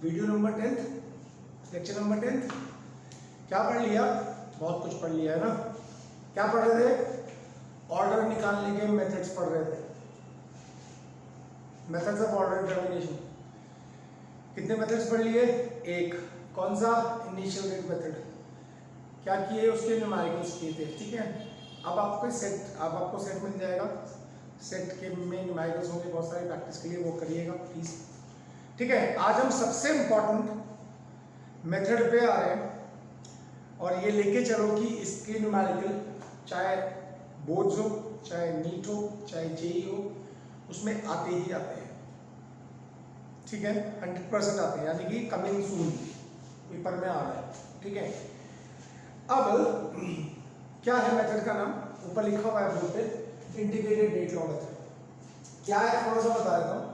Video number 10, lecture number 10। क्या पढ़ लिया? बहुत कुछ पढ़ लिया है ना। क्या पढ़ रहे थे? ऑर्डर निकालने के मेथड्स पढ़ रहे थे, मेथड्स ऑफ ऑर्डर डिटर्मिनेशन। कितने मेथड्स पढ़ लिए? एक। कौन सा? Initial rate method. क्या किए? उसके न्यूमेरिकल्स किए थे, ठीक है। अब आपको सेट मिल जाएगा। सेट के में न्यूमेरिकल्स होंगे बहुत सारी, प्रैक्टिस के लिए वो करिएगा प्लीज, ठीक है। आज हम सबसे इंपॉर्टेंट मेथड पे आ रहे हैं और ये लेके चलो कि इसके न्यूमेरिकल चाहे बोर्ड्स हो, चाहे नीट हो, चाहे जेई हो, उसमें आते ही आते हैं, ठीक है। 100% आते हैं, यानी कि कमिंग सून पेपर में आ रहा है, ठीक है। अब क्या है मेथड का नाम? ऊपर लिखा हुआ है बोर्ड पे, इंटीग्रेटेड रेट लॉ मेथड। क्या है थोड़ा सा बता देता हूँ।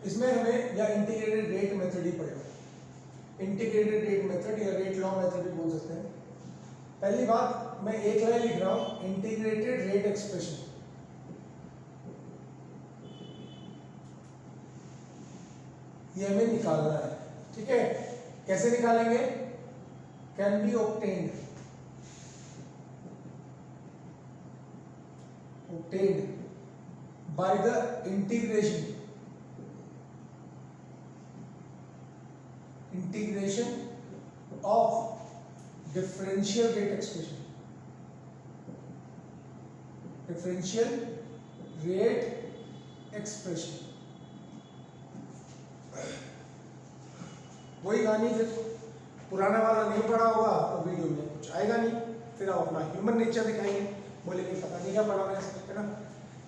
इसमें हमें या इंटीग्रेटेड रेट मेथड ही पड़ेगा। इंटीग्रेटेड रेट मेथड या रेट लॉ मेथड भी बोल सकते हैं। पहली बात, मैं एक लाइन लिख रहा हूं, इंटीग्रेटेड रेट एक्सप्रेशन। ये हमें निकालना है, ठीक है। कैसे निकालेंगे? Can be obtained by the integration of differential rate expression, differential rate expression। वही कहानी, फिर पुराना वाला नहीं पढ़ा होगा तो वीडियो में कुछ आएगा नहीं, फिर आप अपना ह्यूमन नेचर दिखाएंगे, बोलेंगे पता नहीं क्या पढ़ा मैंने, है ना।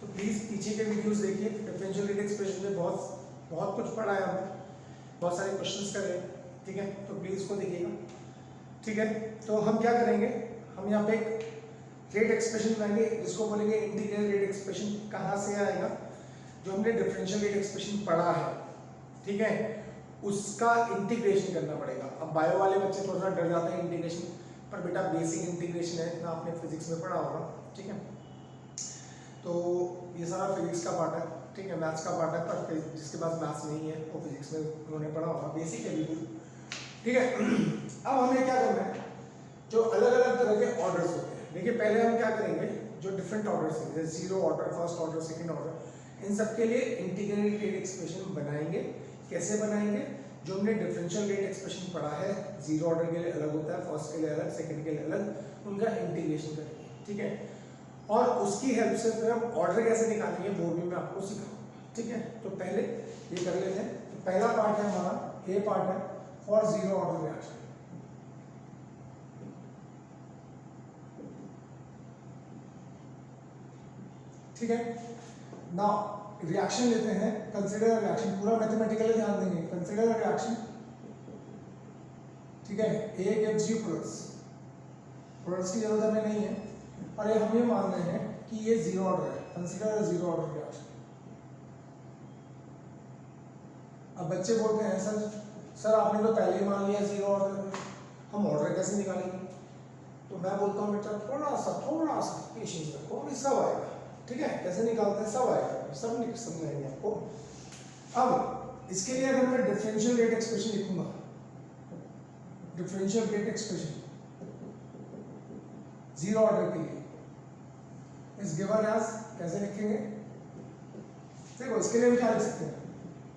तो प्लीज़ पीछे के वीडियोस देखिए। डिफरेंशियल रेट एक्सप्रेशन में बहुत कुछ पढ़ा है हमने, बहुत सारे क्वेश्चंस करे, ठीक है। तो प्लीज़ इसको देखिएगा, ठीक है। तो हम क्या करेंगे, हम यहाँ पे एक रेट एक्सप्रेशन बनाएंगे जिसको बोलेंगे इंटीग्रल रेट एक्सप्रेशन। कहाँ से आएगा? जो हमने डिफरेंशियल रेट एक्सप्रेशन पढ़ा है, ठीक है, उसका इंटीग्रेशन करना पड़ेगा। अब बायो वाले बच्चे थोड़ा सा डर जाते हैं इंटीग्रेशन पर, बेटा बेसिक इंटीग्रेशन है ना, आपने फिजिक्स में पढ़ा होगा, ठीक है। तो ये सारा फिजिक्स का पार्ट है, ठीक है, मैथ्स का पार्ट है, पर जिसके पास मैथ्स नहीं है वो फिजिक्स में उन्होंने पढ़ा होगा, बेसिक है बिल्कुल, ठीक है। अब हमें क्या करना है, जो अलग अलग तरह के ऑर्डर्स होते हैं, देखिए पहले हम क्या करेंगे, जो डिफरेंट ऑर्डर्स हैं, जैसे zero order, first order, second order, इन सब के लिए इंटीग्रेटेड रेट एक्सप्रेशन बनाएंगे। कैसे बनाएंगे? जो हमने डिफरेंशियल रेट एक्सप्रेशन पढ़ा है, जीरो ऑर्डर के लिए अलग होता है, फर्स्ट के लिए अलग, सेकंड के लिए अलग, उनका इंटीग्रेशन करेंगे, ठीक है। और उसकी हेल्प से फिर हम ऑर्डर कैसे निकालेंगे वो भी मैं आपको सिखाऊंगा, ठीक है। तो पहले ये कर लेते हैं। तो पहला पार्ट है हमारा, ए पार्ट है फॉर जीरो ऑर्डर रिएक्शन। ठीक है, नाउ रिएक्शन लेते हैं, कंसीडर रिएक्शन, पूरा मैथमेटिकली ध्यान देंगे। कंसीडर रिएक्शन, ठीक है, ए गिव्स यू प्रोडक्ट्स की जरूरत हमें नहीं है, और ये हम ये मान रहे हैं कि ये जीरो ऑर्डर है। Consider zero order reaction. अब बच्चे बोलते हैं सर आपने तो पहले ही मान लिया जीरो ऑर्डर, हम ऑर्डर कैसे निकालेंगे? तो मैं बोलता हूँ बेटा थोड़ा सा पेशेंस रखो, अभी सब आएगा, ठीक है। कैसे निकालते हैं सब आएगा, सब समझाएंगे आपको। अब इसके लिए अगर मैं डिफरेंशियल रेट एक्सप्रेशन लिखूंगा, differential rate expression zero order के लिए इज गिवन एज, कैसे लिखेंगे? देखो इसके लिए हम क्या लिख सकते हैं,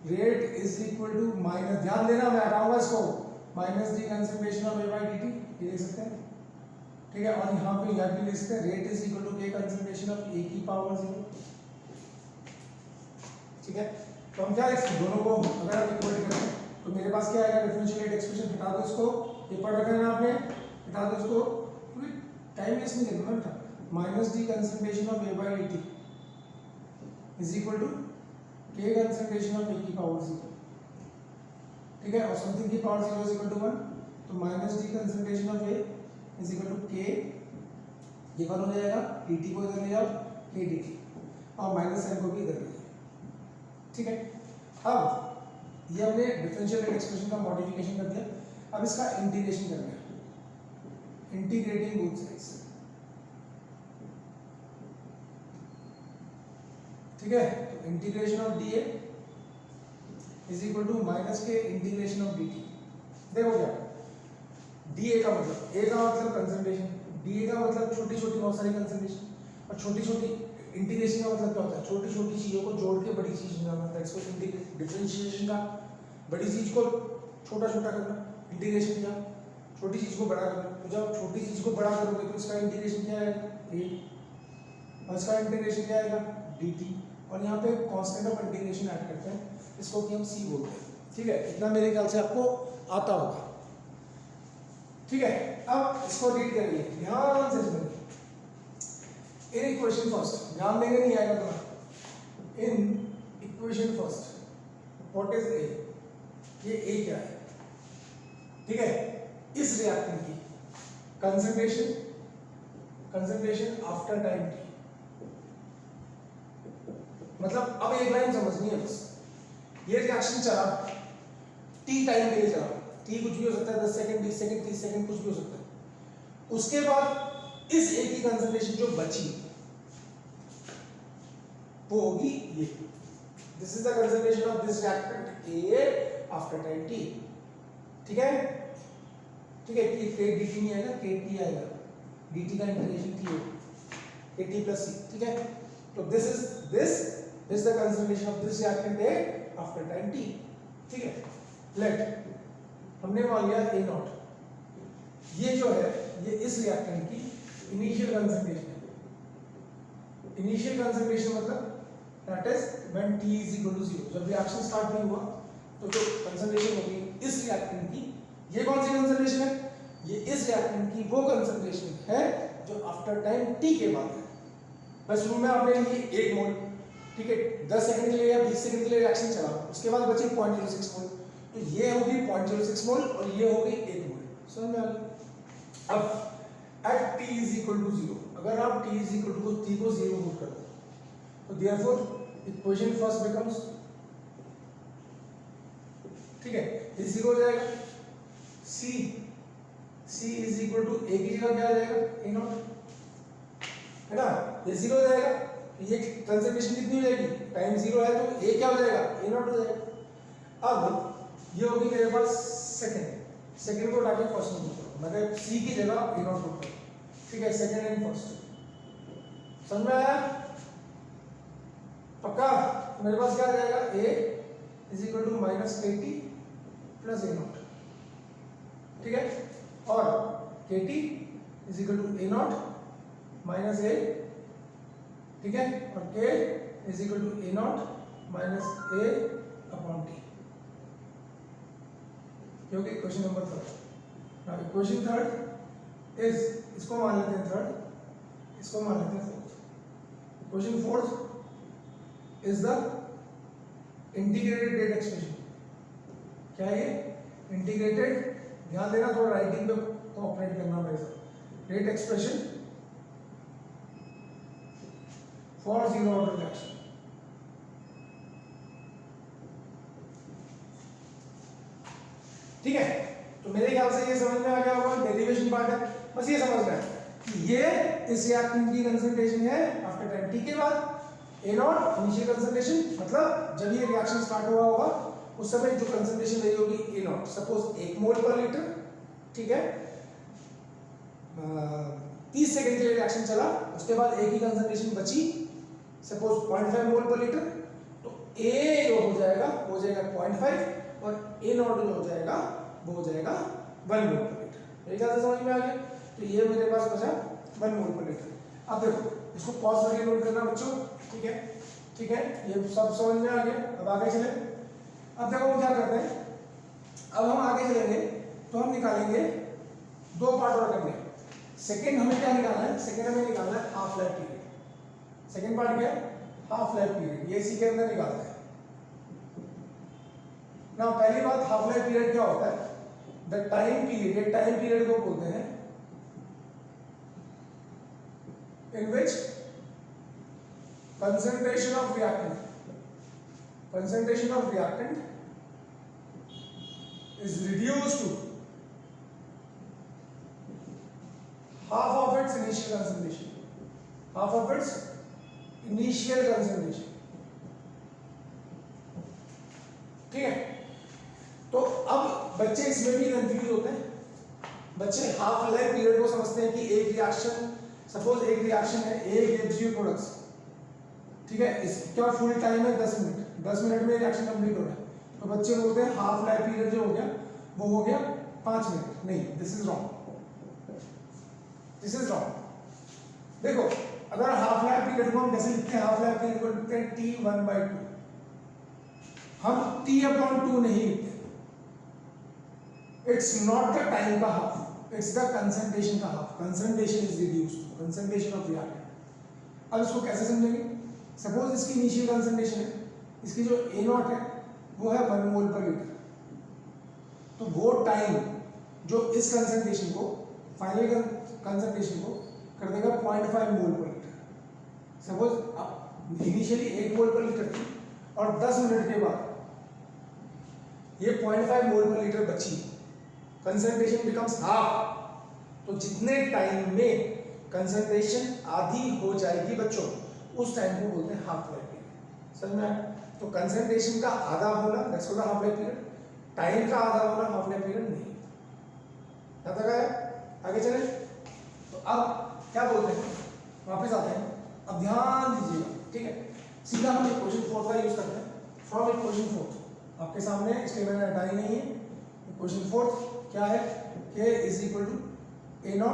rate is equal to minus, ध्यान देना मैं हटाऊंगा इसको, minus the concentration of A by D T, ये लिख सकते हैं, ठीक है। और यहाँ पे यह भी लिख सकते हैं, rate is equal to K concentration of A की पावर जीरो, ठीक है। तो हम क्या लिख सकते हैं, दोनों को अगर हम इक्वल करें तो मेरे पास क्या आएगा, डिफरेंशियल रेट एक्सप्रेशन। हटा दो इसको, ये पढ़ रखा है ना आपने, हटा दो इसको, टाइम वेस्ट नहीं करना बेटा। Minus the concentration of A by D T is equal to K concentration of A की पावर जीरो, ठीक है। और समथिंग की power zero is equal to 1, तो minus D concentration of A is equal to K, ये one हो जाएगा, D T को इधर ले जाओ, के डी टी, और माइनस साइन को भी इधर ले जाओ, ठीक है। अब ये हमने डिफरेंशियल रेट एक्सप्रेशन का मॉडिफिकेशन कर दिया। अब इसका इंटीग्रेशन करना है, इंटीग्रेटिंग बोथ साइड्स, ठीक है। तो integration of D A is equal to minus K integration of dt। देखो क्या डी ए का मतलब कंसंट्रेशन, डी ए का मतलब छोटी छोटी बहुत सारी कंसंट्रेशन, और छोटी छोटी इंटीग्रेशन का मतलब क्या होता है, छोटी छोटी चीजों को जोड़ के बड़ी चीज बनाना। दैट्स व्हाट इंटीग्रेशन, डिफरेंशिएशन का बड़ी चीज को छोटा छोटा करना, इंटीग्रेशन क्या छोटी चीज को बड़ा करना। तो जब छोटी चीज को बड़ा करोगे तो इसका इंटीग्रेशन क्या आएगा a, और इसका इंटीग्रेशन क्या आएगा dt, और यहाँ पे कांस्टेंट ऑफ इंटीग्रेशन ऐड करते हैं, इसको कि हम c बोलते हैं। ठीक है, इतना मेरे ख्याल से आपको आता होगा। ठीक है, अब इसको रीड करिए ध्यान से सुनिए। इन इक्वेशन फर्स्ट, ध्यान देंगे नहीं आएगा तुम्हारा। In equation first what is a, ये a क्या है। ठीक है, इस रिएक्टेंट की कंसंट्रेशन आफ्टर टाइम t, मतलब अब एक लाइन समझनी है बस। ये रिएक्शन चला t टाइम के लिए चला, t कुछ भी हो सकता है 10 सेकंड 20 सेकंड 30 सेकंड कुछ भी हो सकता है। उसके बाद इस a की कंसंट्रेशन जो बची वो होगी ये, this is the concentration of this reactant a after time t। ठीक है, ठीक है, k dt नहीं आएगा, kt आएगा, dt का इंटीग्रेशन t होगा, kt प्लस c। ठीक है, तो this is the concentration of this reactant A after time t। ठीक है, लेट हमने मान लिया a नॉट, ये जो है ये इस रिएक्टेंट की इनिशियल कंसंट्रेशन है। इनिशियल कंसंट्रेशन मतलब that is when t is equal to 0, जब रिएक्शन स्टार्ट नहीं हुआ तो जो कंसंट्रेशन होगी इस रिएक्टेंट की, ये कौन सी कंसंट्रेशन है, ये इस रिएक्टेंट की वो कंसंट्रेशन है जो आफ्टर टाइम t के बाद है। बस शुरू में आपने लिए 1 मोल, ठीक है, 10 सेकंड के लिए या 20 सेकंड के लिए रिएक्शन चला, उसके बाद बची 0.06 मोल, तो ये होगी 0.06 मोल और ये होगी 1 मोल। समझ में आ गया। अब eight t is equal to 0, अगर आप t is equal to t को 0 पुट कर दो तो देयरफॉर इक्वेशन फर्स्ट बिकम्स, ठीक है, ये 0 हो जाएगा। c is equal to a की जगह क्या आ जाएगा a नॉट, है ना, ये 0 हो जाएगा। ये कंसंट्रेशन कितनी हो जाएगी, टाइम 0 है तो a क्या हो जाएगा a नॉट हो जाएगा। अब ये होगी मेरे पास सेकंड को उठाके फर्स्ट में पुट करो, मतलब c की जगह a नॉट पुट करो। ठीक है, सेकंड एंड फर्स्ट, समझ में आया पक्का। तो मेरे पास क्या आ जाएगा a is equal to minus kt plus a not. ठीक है, और kt is equal to a not minus a, ठीक है, और k is equal to a not minus a upon t, क्योंकि question number 3। Now equation third is, इसको मान लेते हैं थर्ड, इसको मान लेते हैं fourth. Equation fourth is the integrated rate expression. क्या है ये इंटीग्रेटेड, ध्यान देना थोड़ा राइटिंग पे कोऑपरेट करना मेरे साथ। Rate expression for zero order reaction. ठीक है, तो मेरे ख्याल से ये समझ में आ गया होगा, डेरिवेशन पार्ट है, बस ये समझना है कि ये इस रिएक्टेंट की कंसंट्रेशन है आफ्टर टाइम t के बाद, a नॉट इनिशियल कंसंट्रेशन, मतलब जब ये रिएक्शन स्टार्ट हुआ होगा उस समय जो कंसंट्रेशन रही होगी a नॉट, सपोज 1 मोल पर लीटर। ठीक है, 30 सेकंड के लिए रिएक्शन चला, उसके बाद a की कंसंट्रेशन बची सपोज 0.5 मोल पर लीटर, तो a जो हो जाएगा वो हो जाएगा 0.5 और a नॉट जो हो जाएगा वो हो जाएगा 1 मोल पर लीटर। मेरे ख्याल से समझ में आ गया। तो ये मेरे पास बचा 1 मोल पर लीटर। अब देखो इसको पॉज करके नोट करना बच्चों, ठीक है, ठीक है, ये सब समझ में आ गया। अब आगे चले, अब देखो हम क्या करते हैं, अब हम आगे चलेंगे तो हम निकालेंगे 2 पार्ट और करने। सेकंड हमें क्या निकालना है, सेकंड हमें निकालना है half life period. Second part क्या है, हाफ लाइफ पीरियड, ये इसी के अंदर निकालना है ना। पहली बात, हाफ लाइफ पीरियड क्या होता है, the time period, time period को बोलते हैं in which concentration of reactant is reduced to half of its initial concentration, ठीक है। इसमें भी कंफ्यूज होते हैं बच्चे। हाफ लाइफ पीरियड को समझते हैं कि एक रिएक्शन, सपोज एक रिएक्शन है, ए गिव्स यू प्रोडक्ट्स, ठीक है, इसका फुल टाइम है 10 मिनट, 10 मिनट में रिएक्शन कंप्लीट हो रहा है, तो बच्चे बोलते हैं हाफ लाइफ पीरियड जो हो गया वो हो गया 5 मिनट। नहीं, this is wrong, this is wrong. देखो अगर हाफ लाइफ पीरियड को हम कैसे लिखते हैं, हाफ लाइफ पीरियड को लिखते हैं T1/2, हम T/2 नहीं लिखते। इट्स नॉट द टाइम का हाफ, इट्स द कंसंट्रेशन का half. Concentration is reduced, concentration of reactant. अब इसको कैसे समझेंगे, सपोज इसकी इनिशियल कंसंट्रेशन है, इसकी जो A0 है वो है 1 मोल पर लीटर, तो वो टाइम जो इस कंसंट्रेशन को, फाइनल कंसंट्रेशन को कर देगा 0.5 मोल पर लीटर। सपोज इनिशियली 1 मोल पर लीटर थी और 10 मिनट के बाद ये 0.5 मोल पर लीटर बची, कंसंट्रेशन बिकम्स हाफ, तो जितने टाइम में कंसंट्रेशन आधी हो जाएगी बच्चों, उस टाइम को बोलते हैं हाफ लाइफ पीरियड। समझ में आया? तो कंसंट्रेशन का आधा होना that's called half life period, time का आधा होना हाफ लाइफ पीरियड नहीं। याद आ गया? आगे चले। तो अब क्या बोलते हैं, वापस आते हैं, अब ध्यान दीजिएगा, ठीक है। सीधा हम इक्वेशन 4 का यूज करते हैं, फ्रॉम इक्वेशन 4 आपके सामने, इसलिए मैंने हटाई नहीं है। इक्वेशन 4 क्या है, k is equal to A0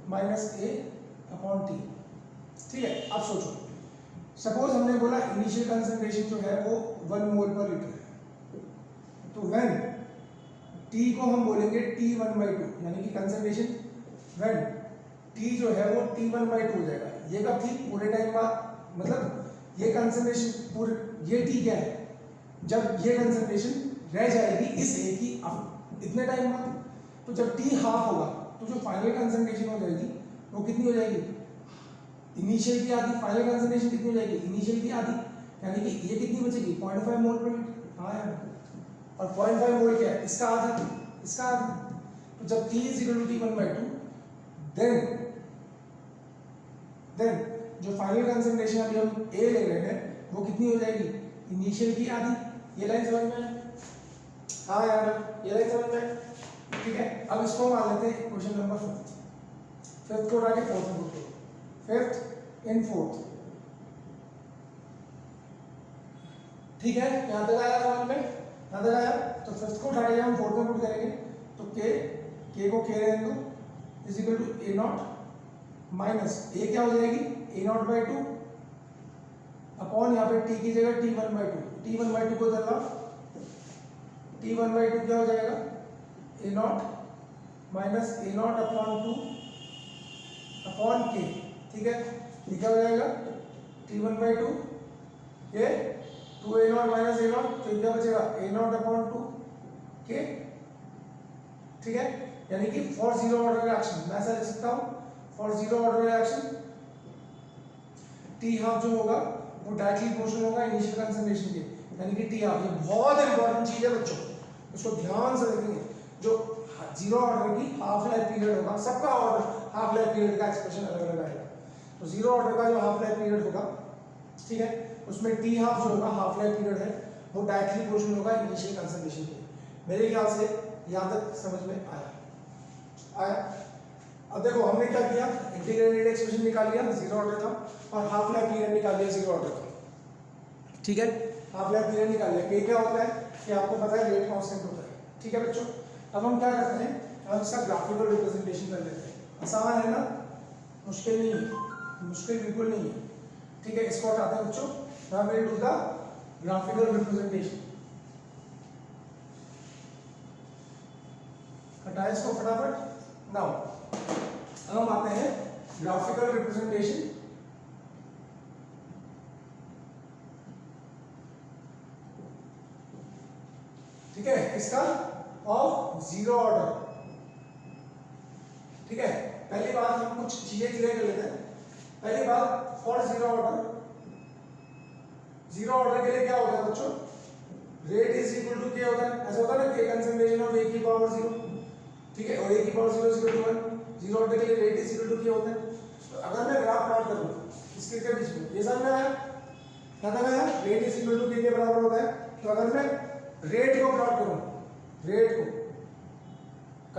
minus A upon T, ठीक है। अब सोचो, सपोज हमने बोला इनिशियल कंसंट्रेशन जो है वो 1 मोल पर लीटर है, तो व्हेन T को हम बोलेंगे T1/2, यानी कि कंसंट्रेशन व्हेन T जो है वो T1/2 हो जाएगा। ये कब थी, पूरे टाइम बाद, मतलब ये कंसंट्रेशन पूरे, ये T क्या है, जब ये कंसंट्रेशन रह जाएगी इस A की इतने टाइम बाद, तो जब T हाफ होगा तो जो फाइनल कंसंट्रेशन हो जाएगी वो कितनी हो जाएगी, इनिशियल की आधी। फाइनल कंसंट्रेशन कितनी हो जाएगी, इनिशियल की आधी, यानी कि ये कितनी बचेगी 0.5 मोल पर लीटर। हाँ यार, और 0.5 मोल क्या है, इसका आधा, इसका आधा। तो जब T is equal to T1/2, then जो फाइनल कंसंट्रेशन अभी हम A ले रहे हैं वो कितनी हो जाएगी, इनिशियल की आधी। ये लाइन समझ में आए? हाँ यार, ये लाइन समझ में आए? ठीक है। अब इसको मान लेते हैं क्वेश्चन नंबर 5, फिफ्थ को उठा के फोर्थ में पुट करो, फिफ्थ इन फोर्थ, ठीक है। यहाँ तक आया समझ में, यहाँ तक आया। तो फिफ्थ को उठा के हम फोर्थ में पुट करेंगे, तो k को k रहने दो is equal to A0 minus A क्या हो जाएगी, A0/2 अपॉन यहाँ पे T की जगह T1/2, T1/2 को इधर लाओ, T1/2 क्या हो जाएगा, A0 minus A0 upon 2 upon k, ठीक है। ये क्या हो जाएगा, T1/2 ये 2A0 माइनस A0, तो क्या बचेगा A0 अपॉन 2k, ठीक है। यानी कि फॉर जीरो ऑर्डर रिएक्शन मैं ऐसा लिख सकता हूँ, for zero order reaction T half जो होगा वो डायरेक्टली प्रोपोर्शनल होगा इनिशियल कंसंट्रेशन के, यानी कि T हाफ। ये बहुत इंपॉर्टेंट चीज है बच्चों, इसको ध्यान से देखेंगे। जो जीरो ऑर्डर की हाफ लाइफ पीरियड होगा, सबका ऑर्डर हाफ लाइफ पीरियड का एक्सप्रेशन अलग अलग आएगा। तो जीरो ऑर्डर का जो हाफ लाइफ पीरियड होगा, ठीक है, उसमें T हाफ जो होगा हाफ लाइफ पीरियड है वो डायरेक्टली प्रोपोर्शनल होगा इनिशियल कंसंट्रेशन के। मेरे ख्याल से यहाँ तक समझ में आया। अब देखो हमने क्या किया, इंटीग्रेटेड एक्सप्रेशन निकाल लिया जीरो ऑर्डर का, और हाफ लाइफ पीरियड निकाल लिया जीरो ऑर्डर का, ठीक है। हाफ लाइफ पीरियड निकाल लिया, k क्या होता है कि आपको पता है, रेट कांस्टेंट होता है, ठीक है बच्चों। अब हम क्या करते हैं, हम इसका ग्राफिकल रिप्रेजेंटेशन कर लेते हैं। आसान है ना, मुश्किल नहीं है, मुश्किल बिल्कुल नहीं है, ठीक है। इसको हटाते हैं बच्चों, now we will do the graphical representation. हटाए इसको फटाफट। नाउ अब हम आते हैं ग्राफिकल रिप्रेजेंटेशन, ठीक है, इसका ऑफ जीरो ऑर्डर, ठीक है। पहली बात हम कुछ चीजें क्लियर कर लेते हैं। पहली बात, for zero order, zero order के लिए क्या होता है बच्चों, rate is equal to k होता है, ऐसा होता है ना, k कंसंट्रेशन ऑफ a की पावर 0, ठीक है, और a की power 0 is equal to 1। Zero order के लिए rate is equal to k होता है। तो अगर मैं ग्राफ प्लॉट कर लूं इसके के बीच में, ये समझ में आया, क्या था आया, rate is equal to k के बराबर होता है। तो अगर मैं रेट को प्लॉट करूं, रेट को,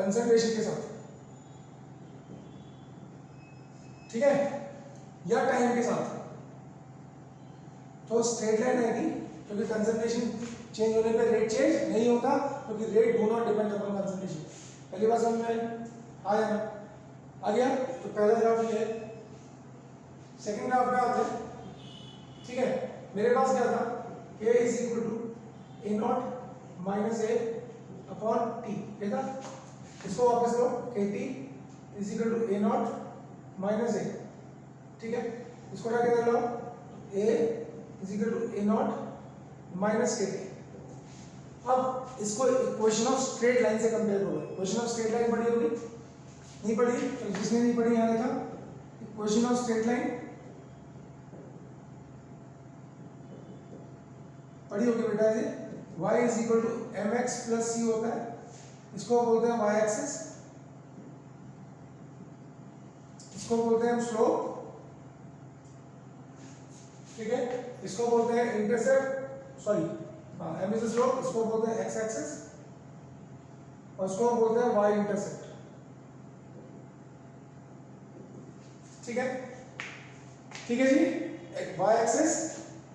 कंसंट्रेशन के साथ, ठीक है, या टाइम के साथ, तो स्ट्रेट लाइन आएगी, क्योंकि कंसंट्रेशन चेंज होने पे रेट चेंज नहीं होता, क्योंकि rate do not depend upon concentration. पहली बात समझ में आई? आया ना? आ गया? तो पहला ग्राफ ये है। सेकंड ग्राफ पे आते हैं, ठीक है। मेरे पास क्या था, a is equal to A not minus A upon T, ठीक है। इसको वापस लो, K T is equal to A not minus A, ठीक है। इसको क्या कर लो, a is equal to A not minus K T. अब इसको इक्वेशन ऑफ स्ट्रेट लाइन से कंपेयर करो। इक्वेशन ऑफ स्ट्रेट लाइन पढ़ी होगी? नहीं पढ़ी? तो जिसने नहीं पढ़ी यहाँ देखा, इक्वेशन ऑफ स्ट्रेट लाइन पढ़ी होगी बेटा। ये y is equal to M X plus C होता है, इसको बोलते हैं y एक्सिस, इसको बोलते हैं हम स्लोप, ठीक है। इसको बोलते हैं intercept, sorry m is slope, इसको बोलते हैं x एक्सिस, और इसको बोलते हैं y इंटरसेप्ट, ठीक है। ठीक है जी, y एक्सिस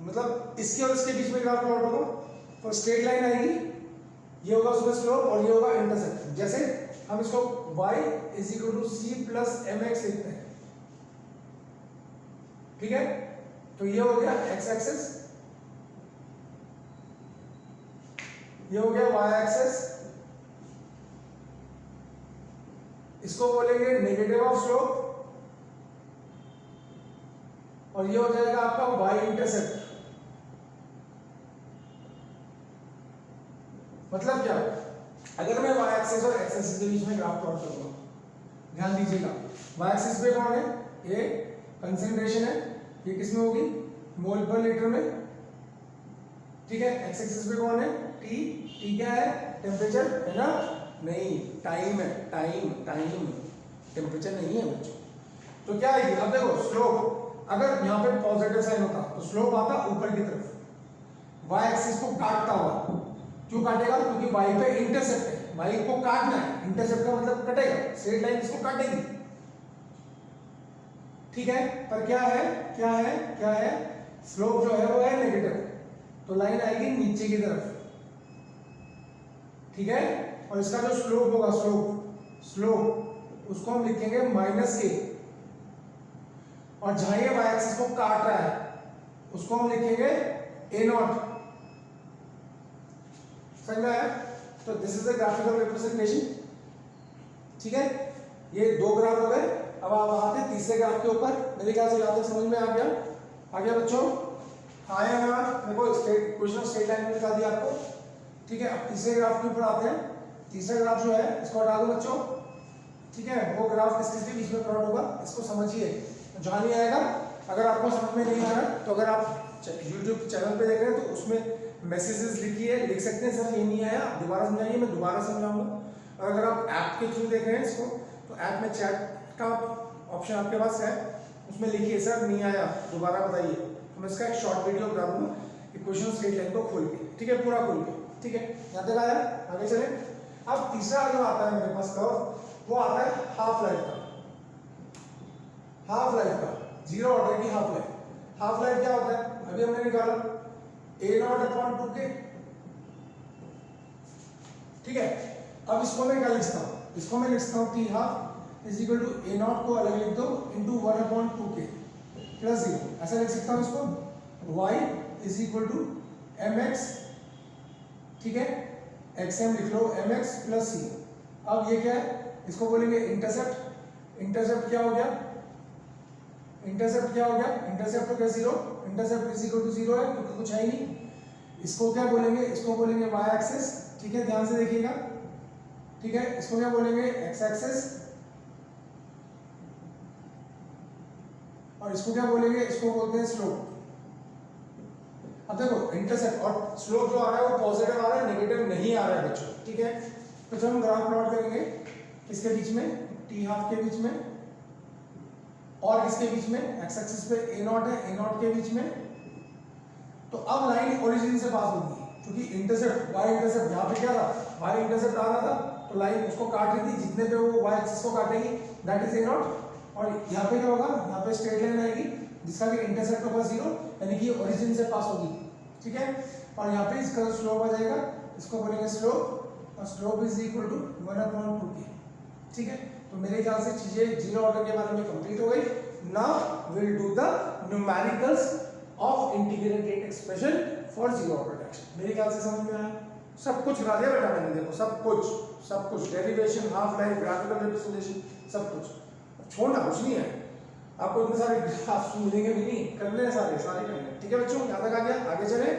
मतलब इसके और इसके बीच में ग्राफ प्लॉट होगा, तो स्ट्रेट लाइन आएगी, ये होगा उसका स्लोप और ये होगा इंटरसेप्ट। जैसे हम इसको y is equal to C plus M X लिखते हैं, ठीक है। तो ये हो गया x एक्सिस, ये हो गया y एक्सिस, इसको बोलेंगे नेगेटिव ऑफ स्लोप, और ये हो जाएगा आपका y इंटरसेप्ट। मतलब क्या, अगर मैं y एक्सिस और x एक्सिस के बीच में ग्राफ प्लॉट करूंगा, ध्यान दीजिएगा, y एक्सिस पे कौन है, ये कंसंट्रेशन है, ये किसमें होगी, मोल पर लीटर में, ठीक है। x एक्सिस पे कौन है, t, t क्या है, टेम्परेचर है ना, नहीं टाइम है, टाइम टाइम, टेम्परेचर नहीं है बच्चों। तो क्या है, अब देखो स्लोप, अगर यहाँ पे पॉजिटिव साइन होता तो स्लोप आता ऊपर की तरफ, y एक्सिस को काटता हुआ। क्यों काटेगा, क्योंकि y पे इंटरसेप्ट है, y को काटना है, इंटरसेप्ट का मतलब कटेगा, स्ट्रेट लाइन इसको काटेगी, ठीक है। पर क्या है, क्या है, क्या है, स्लोप जो है वो है नेगेटिव, तो लाइन आएगी नीचे की तरफ, ठीक है। और इसका जो स्लोप होगा, स्लोप उसको हम लिखेंगे माइनस ए, और जहां ये y एक्सिस को काट रहा है उसको हम लिखेंगे ए नॉट, समझ में आया? तो this is the graphical representation, ठीक है। ये दो ग्राफ हो गए, अब आप आते हैं तीसरे ग्राफ के ऊपर। मेरे ख्याल से यहाँ तक समझ में आ गया बच्चों? आया ना? देखो straight equation of straight line में बता दिया आपको, ठीक है। अब तीसरे ग्राफ के ऊपर आते हैं। तीसरा ग्राफ जो है इसको हटा दो बच्चों, ठीक है। वो ग्राफ किसके बीच में प्लॉट होगा, इसको समझिए, जहाँ नहीं आएगा, अगर आपको समझ में नहीं आ रहा तो अगर आप YouTube चैनल पे देख रहे हैं तो उसमें मैसेजेस लिखिए, लिख सकते हैं सर ये नहीं आया, दोबारा समझाइए, मैं दोबारा समझाऊंगा। और अगर आप ऐप के थ्रू देख रहे हैं इसको, तो ऐप में चैट का ऑप्शन आपके पास है, उसमें लिखिए सर नहीं आया, दोबारा बताइए, तो मैं इसका एक शॉर्ट वीडियो बना दूंगा इक्वेशन स्ट्रेट लाइन को खोल के, ठीक है, पूरा खोल के, ठीक है। यहाँ तक आया, आगे चले। अब तीसरा जो आता है मेरे पास कर्व, वो आता है हाफ लाइफ का, हाफ लाइफ का, जीरो ऑर्डर की हाफ लाइफ। हाफ लाइफ क्या होता है, अभी हमने निकाला ए नॉट अपॉन 2k, ठीक है। अब इसको मैं क्या लिखता हूँ, इसको मैं लिखता हूँ T half is equal to A not को अलग लिख दो इंटू 1 अपॉन 2k प्लस 0, ऐसा लिख सकता हूँ इसको। y is equal to M X, ठीक है, एक्स एम लिख लो, एम एक्स प्लस सी। अब ये क्या है, इसको बोलेंगे इंटरसेप्ट। इंटरसेप्ट क्या हो गया, इंटरसेप्ट क्या हो गया, इंटरसेप्ट हो गया 0, इंटरसेप्ट इज इक्वल टू 0 है क्योंकि कुछ है ही नहीं। इसको क्या बोलेंगे, इसको बोलेंगे y एक्सिस, ठीक है, ध्यान से देखिएगा, ठीक है। इसको क्या बोलेंगे, x एक्सिस, और इसको क्या बोलेंगे, इसको बोलते हैं स्लोप। अब देखो इंटरसेप्ट और स्लोप जो आ रहा है वो पॉजिटिव आ रहा है, नेगेटिव नहीं आ रहा है बच्चों, ठीक है। तो जब हम ग्राफ प्लॉट करेंगे किसके बीच में, टी हाफ के बीच में, और किसके बीच में, एक्स एक्सिस पे ए नॉट है, ए नॉट के बीच में। तो अब लाइन ओरिजिन से पास होगी, क्योंकि इंटरसेप्ट y इंटरसेप्ट यहाँ पे क्या था, y इंटरसेप्ट आ रहा था, तो लाइन उसको काट रही थी, जितने पे वो y एक्सिस को काटेगी दैट इज a नॉट, और यहाँ पे क्या होगा, यहाँ पे स्ट्रेट लाइन आएगी जिसका कि इंटरसेक्ट होगा 0, यानी कि ओरिजिन से पास होगी, ठीक है। और यहाँ पे इसका स्लोप आ जाएगा, इसको बोलेंगे स्लोप, और slope is equal to 1/2k, ठीक है। तो मेरे ख्याल से चीजें जीरो ऑर्डर के बारे में कंप्लीट हो गई। Now will do the numericals of integrated rate expression for zero order reaction. मेरे ख्याल से समझ में आया, सब कुछ बता दिया बेटा मैंने, देखो सब कुछ derivation, half life, graphical representation, सब कुछ छोड़ना कुछ नहीं है। आपको इतने सारे ग्राफ्स मिलेंगे भी नहीं, कर लेना सारे करने, ठीक है बच्चों, यहाँ तक आ गया, आगे चले।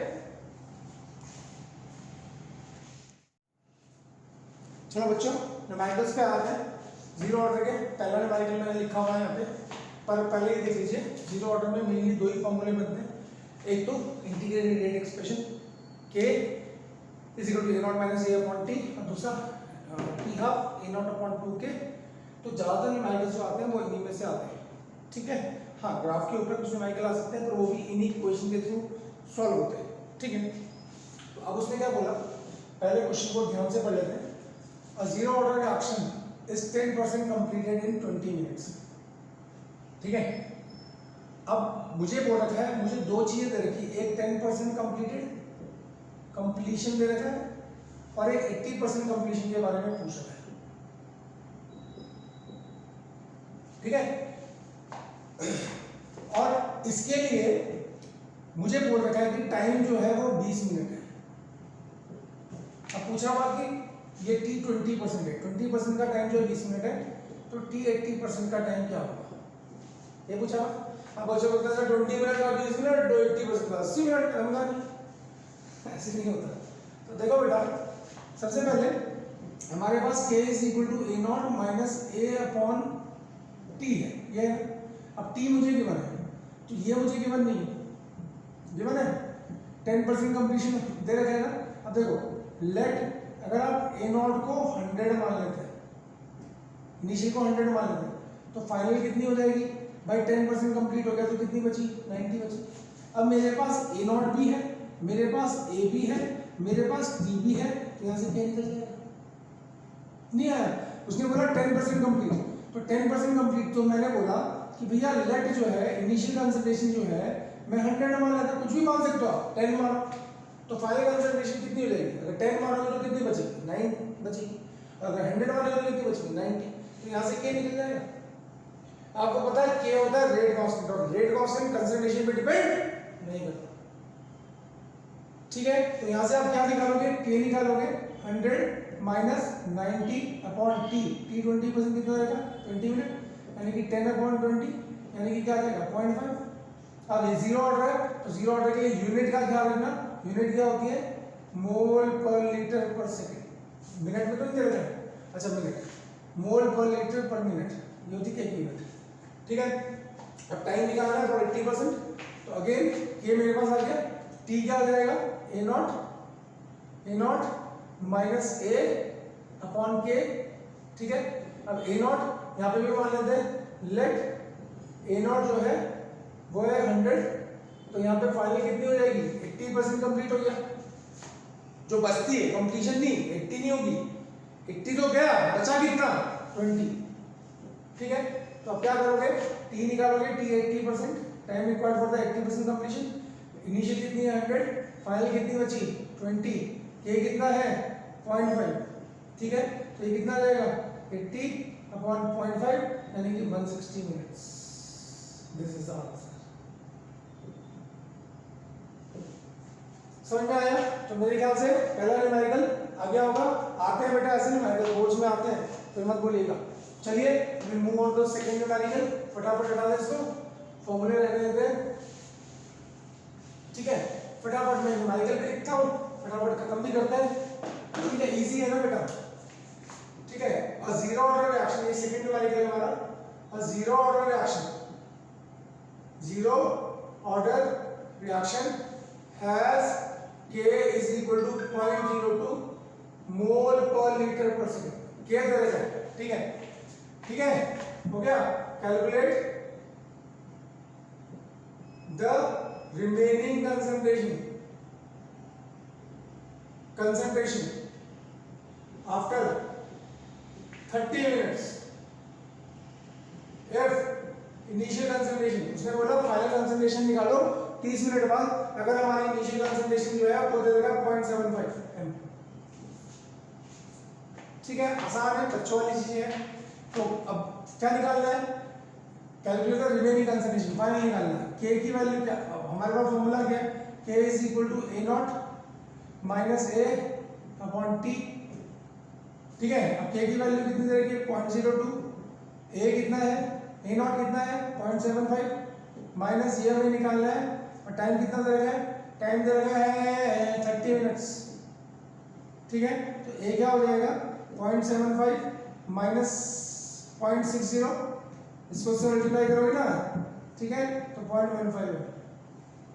चलो बच्चों न्यूमेरिकल्स पे आते हैं। जीरो ऑर्डर के पहला न्यूमेरिकल मैंने लिखा हुआ है यहाँ पे, पर पहले ही देख लीजिए। जीरो ऑर्डर में मेनली दो ही फॉर्मूले बनते हैं, एक तो integrated rate expression k is equal to a not minus a upon t, और दूसरा t half a not upon 2k। तो ज़्यादातर न्यूमेरिकल्स जो आते हैं वो इन्हीं में से आते हैं, ठीक है। हाँ, ग्राफ के ऊपर कुछ न्यूमेरिकल आ सकते हैं, पर वो भी इन्हीं क्वेश्चन के थ्रू सॉल्व होते हैं, ठीक है। तो अब उसने क्या बोला, पहले क्वेश्चन को ध्यान से पढ़ लेते हैं। A zero order reaction is 10% completed in 20 minutes, ठीक है। अब मुझे बोल रखा है, मुझे दो चीजें दे रखी, एक 10% कंप्लीटेड कंप्लीशन दे रखा है, और एक 80% कंप्लीशन के बारे में पूछ रखा है, ठीक है। और इसके लिए मुझे बोल रखा है कि टाइम जो है वो 20 मिनट है। अब पूछा हुआ कि ये t 20% है, 20% का टाइम जो है 20 मिनट है, तो t 80% का टाइम क्या होगा, ये पूछा। अब बच्चों को कहता है 20 मिनट का 20 मिनट, 80% का 80 मिनट, होगा नहीं, ऐसे नहीं होता। तो देखो बेटा, सबसे पहले हमारे पास k is equal to a not minus a upon t है, ये है। अब t मुझे गिवन है, तो ये मुझे गिवन नहीं है, गिवन है 10% कंप्लीशन दे रखा है ना। अब देखो, लेट अगर आप a नॉट को 100 मान लेते हैं, इनिशियल को 100 मान लेते हैं, तो फाइनल कितनी हो जाएगी भाई, 10% कंप्लीट हो गया, तो कितनी बची, 90 बची। अब मेरे पास a नॉट भी है, मेरे पास a भी है, मेरे पास t भी है, तो यहाँ से क्या निकल जाएगा, नहीं आया। उसने बोला 10% कंप्लीट, तो 10% कंप्लीट, तो मैंने बोला कि भैया लेट जो है, इनिशियल कंसंट्रेशन जो है, मैं 100 मान लेता, कुछ भी मान सकते हो आप, 10 मानो, तो फाइनल कंसंट्रेशन कितनी हो जाएगी, अगर 10 मानोगे तो कितनी बचेगी, 9 बचेगी, अगर 100 मानोगे तो कितनी बचेगी, 90। तो यहाँ से k निकल जाएगा। आपको पता है k होता है रेट कांस्टेंट, और रेट कांस्टेंट कंसंट्रेशन पे डिपेंड नहीं करता, ठीक है। तो यहाँ से आप क्या निकालोगे, k निकालोगे 100 माइनस 90 अपॉन t, t 20% कितना रहेगा, 20 मिनट, यानी कि 10 अपॉन 20, यानी कि क्या आ जाएगा 0.5। अब ये जीरो ऑर्डर है, तो जीरो ऑर्डर के लिए यूनिट का ख्याल रखना, यूनिट क्या होती है, मोल पर लीटर पर सेकंड, मिनट में तो नहीं दे रखा है, अच्छा मिनट, मोल पर लीटर पर मिनट, ये होती है एक यूनिट, ठीक है। अब टाइम निकालना है, तो 80%, तो अगेन k मेरे पास आ गया, t क्या हो जाएगा, a not minus a upon k, ठीक है। अब a नॉट यहाँ पे भी मान लेते हैं, लेट a नॉट जो है वो है 100, तो यहाँ पे फाइनल कितनी हो जाएगी, 80% कंप्लीट हो गया, जो बचती है कंप्लीशन नहीं, 80 नहीं होगी, 80 तो गया, बचा कितना, 20, ठीक है। तो अब क्या करोगे, t निकालोगे, t 80%, time required for the 80% completion, initial कितनी है 100, फाइनल कितनी बची 20, k कितना है 0.5, ठीक है। तो ये कितना जाएगा 80 अपॉन 0.5, यानी कि 160 minutes, this is the answer. समझ में आया। तो मेरे ख्याल से पहला न्यूमेरिकल आ गया होगा। आते हैं बेटा ऐसे न्यूमेरिकल बोर्ड्स में आते हैं, फिर मत बोलिएगा। चलिए will move on to second numerical, फटाफट हटा दें इसको, फॉर्मूले रहने देते हैं, ठीक है। फटाफट मैं न्यूमेरिकल भी लिखता हूँ, फटाफट खत्म भी करते हैं, ठीक है। इजी है ना बेटा, ठीक है। अ जीरो ऑर्डर रिएक्शन, ये सेकंड न्यूमेरिकल है हमारा। A zero order reaction, zero order reaction has k is equal to 0.02 मोल पर लीटर पर सेकंड, k दे रखा है, ठीक है, ठीक है, हो गया। Calculate the remaining concentration after 30 minutes. F initial concentration, उसने बोला फाइनल कंसंट्रेशन निकालो 30 मिनट बाद। अगर हमारी इनिशियल कंसंट्रेशन जो है वो दे देगा 0.75 m। ठीक है, आसान है, बच्चों वाली चीजें हैं। तो अब क्या निकालना है, कैलकुलेटर रिमेनिंग कंसंट्रेशन फाइनल निकालना है। के की वैल्यू क्या, हमारे पास फॉर्मूला क्या है, K is equal to A not minus A upon T. ठीक है, अब के की वैल्यू कितनी दे रखी है 0.02, ए कितना है, ए नॉट कितना है 0.75 माइनस ये हमें निकालना है, और टाइम कितना दे रखा है, टाइम दे रखा है 30 मिनट्स। ठीक है, तो ए क्या हो जाएगा 0.75 माइनस 0.60, इसको से मल्टीप्लाई करोगे ना, ठीक है, तो 0.15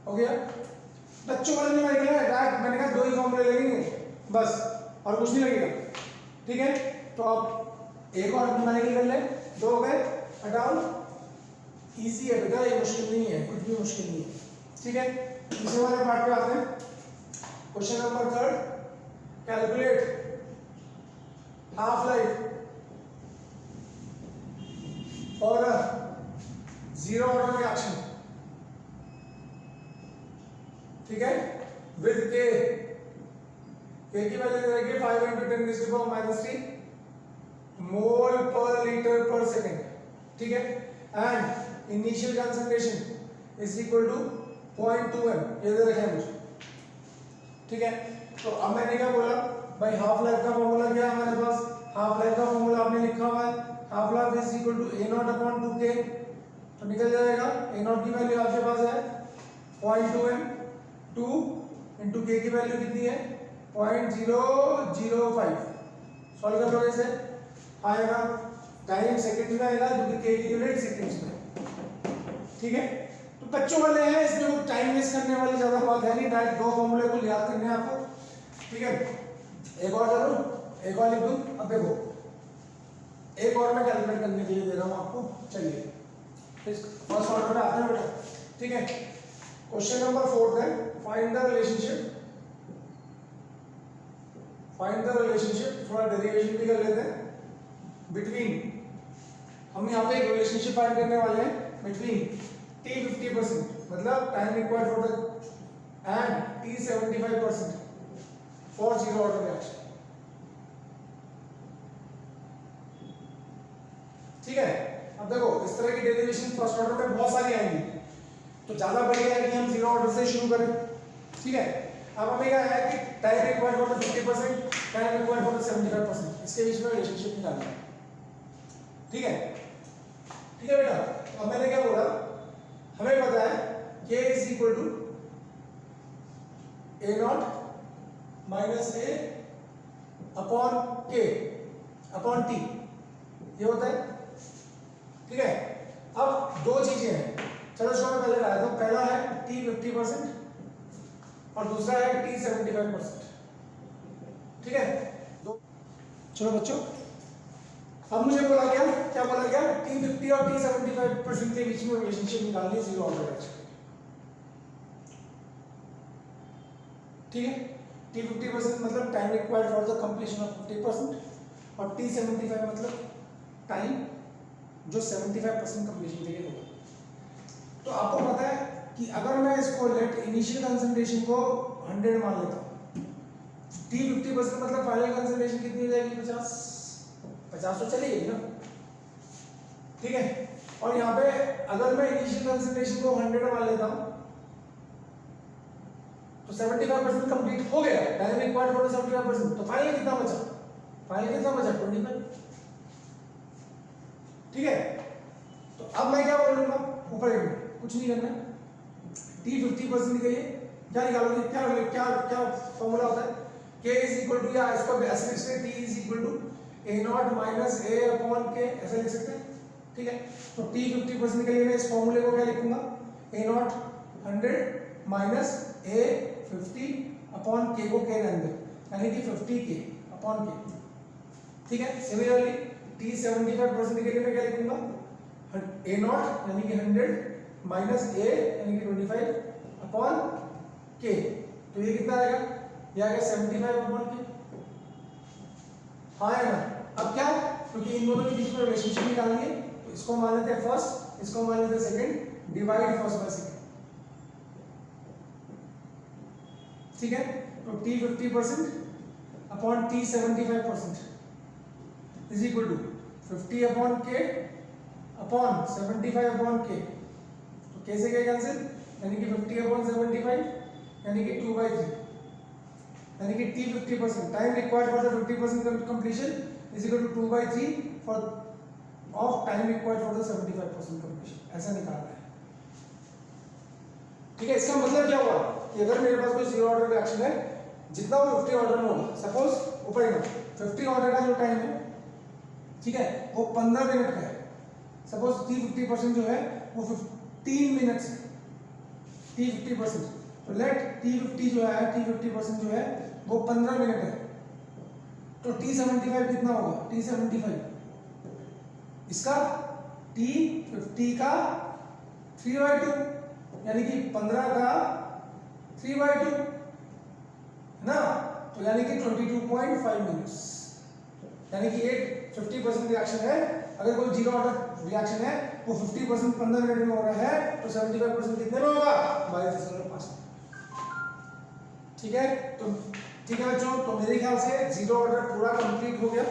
हो गया। बच्चों वाले में मैंने कहा दो ही फॉर्मूले लगेंगे बस, और कुछ नहीं लगेगा। ठीक है, तो अब एक और मैकेनिकल कर ले, दो हो गए, हटाओ, इजी है बेटा, ये मुश्किल नहीं है, कुछ भी मुश्किल नहीं है। ठीक है, तीसरे वाले पार्ट पे आते हैं। Question number 3, calculate half life और जीरो ऑर्डर रिएक्शन। ठीक है, विद के की वैल्यू रहेगी 5 × 10⁻³ मोल पर लीटर पर सेकेंड। ठीक है, and initial concentration is equal to 0.2 m, ये दे रखे हैं मुझे। ठीक है, तो अब मैंने क्या बोला भाई, हाफ लाइफ का फॉर्मूला क्या है हमारे पास, हाफ लाइफ का फॉर्मूला आपने लिखा हुआ है, half life is equal to a not upon 2k, तो निकल जाएगा a नॉट की वैल्यू आपके पास है 0.2 m, 2 × k की वैल्यू कितनी है 0.005। सॉल्व कर लो, इसे आएगा, टाइम सेकंड में आएगा क्योंकि k की यूनिट सेकंड्स में। ठीक है, तो बच्चों वाले हैं, इसमें वो टाइम वेस्ट करने वाली ज्यादा बात है नहीं, डायरेक्ट दो फॉर्मूले को याद करने हैं आपको। ठीक है, एक और करूं, एक और लिख दूं। अब देखो, एक और मैं कैलकुलेट करने के लिए दे रहा हूं आपको, चलिए फर्स्ट ऑर्डर में आते हैं बेटा। ठीक है, क्वेश्चन नंबर 4 है, फाइंड द रिलेशनशिप, थोड़ा डेरिवेशन भी कर लेते हैं, बिटवीन, हम यहाँ पे एक रिलेशनशिप फाइंड करने वाले हैं बिटवीन T 50%, मतलब time required for the, and T 75% for zero order reaction. ठीक है, अब देखो इस तरह की डेरिवेशन फर्स्ट ऑर्डर में बहुत सारी आएंगी, तो ज्यादा बढ़िया है कि हम जीरो ऑर्डर से शुरू करें। ठीक है, अब हमें क्या है कि time required for the 50%, time required for the 75%, इसके बीच में रिलेशनशिप निकालना है। ठीक है, ठीक है बेटा, अब मैंने क्या बोला, हमें पता है k is equal to a not minus a upon k upon t, ये होता है। ठीक है, अब दो चीजें हैं, चलो इसको मैं पहले लाया था। पहला है T 50% और दूसरा है T 75%। ठीक है, दो, चलो बच्चों, अब मुझे बोला गया, क्या बोला गया, T 50 और T 75% के बीच में रिलेशनशिप निकालनी है जीरो ऑर्डर रिएक्शन। ठीक है, T 50% मतलब time required for the completion of 50%, और T 75 मतलब टाइम जो 75% कंप्लीशन के लिए होगा। तो आपको पता है कि अगर मैं इसको लेट इनिशियल कंसंट्रेशन को 100 मान लेता हूँ, T 50% मतलब फाइनल कंसंट्रेशन कितनी हो जाएगी 50 तो चली गई ना। ठीक है, और यहाँ पे अगर मैं इनिशियल कंसंट्रेशन को 100 मान लेता हूँ तो 75% कंप्लीट हो गया, टाइम रिक्वायर्ड फॉर 75%, तो फाइनल कितना बचा, फाइनल कितना बचा 25। ठीक है, तो अब मैं क्या बोलूंगा, ऊपर कुछ नहीं करना, T 50% के लिए क्या निकालोगे, क्या क्या फॉर्मूला होता है, K इज इक्वल टू, या इसको ऐसे लिख सकते हैं, T is equal to A not minus A upon K, ऐसे लिख सकते हैं। ठीक है, तो T 50% के लिए मैं इस फॉर्मूले को क्या लिखूंगा, A not 100 minus A 50 upon K को K रहने दे, यानी कि 50K अपॉन K। ठीक है, सिमिलरली T 75% के लिए मैं क्या लिखूंगा, A नॉट यानी कि 100 माइनस A यानी कि 25 अपॉन K, तो ये कितना आएगा, ये आएगा 75 अपॉन K। हाँ है ना। अब क्या क्योंकि इन दोनों के बीच में रिलेशनशिप निकालनी है। तो इसको मान लेते हैं फर्स्ट, इसको मान लेते हैं second, divide first by second, ठीक है। तो t 50% upon t 75% is equal to 50 upon k upon 75 upon k। तो कैसे क्या कैंसिल, यानी कि 50 अपॉन 75 यानी कि 2/3, यानी कि t 50% time required for the 50% completion is equal to 2/3 for of time required for the 75% completion, ऐसा निकालना है, ठीक है। इसका मतलब क्या हुआ कि अगर मेरे पास कोई जीरो ऑर्डर रिएक्शन है, जितना वो 50 ऑर्डर में होगा, सपोज ऊपर ही 50 ऑर्डर का जो टाइम है, ठीक है, वो 15 मिनट का है। सपोज t 50% जो है वो 15 मिनट्स है, t 50%, तो लेट t 50 जो है, t 50% जो है वो 15 मिनट है। तो t 75 कितना होगा, t 75 इसका t 50 का 3/2, यानी कि 15 का 3/2 है ना, तो यानी कि 22.5 मिनट्स, यानी कि एक 50% रिएक्शन है, अगर कोई जीरो ऑर्डर रिएक्शन है वो 50% 15 मिनट में हो रहा है, तो 75% कितने में होगा, 22.5, ठीक है। तो ठीक है बच्चों, तो मेरे ख्याल से जीरो ऑर्डर पूरा कंप्लीट हो गया,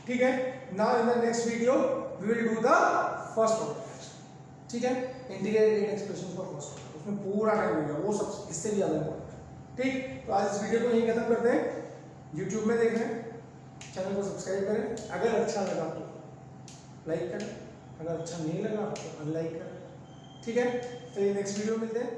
ठीक है। Now in the next video we will do the first order, ठीक है, integrated rate expression for first order, उसमें पूरा टाइम लगेगा, वो सब इससे भी ज्यादा इम्पोर्टेंट है, ठीक। तो आज इस वीडियो को यहीं खत्म करते हैं। यूट्यूब में देख रहे हैं, चैनल को सब्सक्राइब करें, अगर अच्छा लगा तो लाइक करें, अगर अच्छा नहीं लगा तो अनलाइक करें, ठीक है। तो ये नेक्स्ट वीडियो मिलते हैं।